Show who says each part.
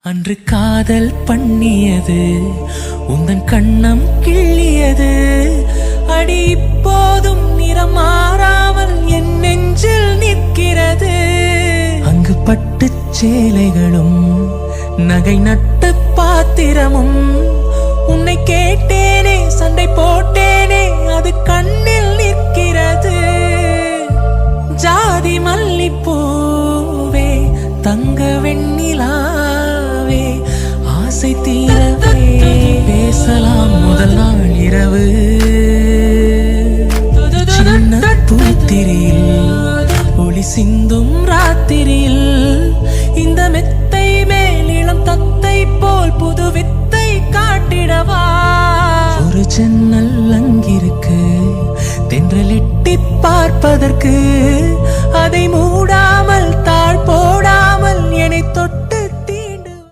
Speaker 1: அன்று காதல் பண்ணியது உந்தன் கண்ணம் கிள்ளியது அடி இப்போதும் நிறம் மாறாமல் என் நெஞ்சில் நிற்கிறது. அங்கு பட்டு சேலைகளும் நகை நட்டு பாத்திரமும் உன்னை கேட்டேனே சண்டை போட்டேனே அது கண்ணில் நிற்கிறது. ஜாதி மல்லிப்பூவே தங்க வெண்ணிலாவே ஆசை தீரவே பேசலாம் முதல் நாள் இரவு. சின்ன பூத்திரியில் ஒளி சிந்தும் ராத்திரியில் இந்த மெத்தை மேல் இளம் தத்தை போல் புது வித்தை காட்டிடவா. ஒரு ஜன்னல் அங்கிருக்கு தென்றல் எட்டி பார்ப்பதற்கு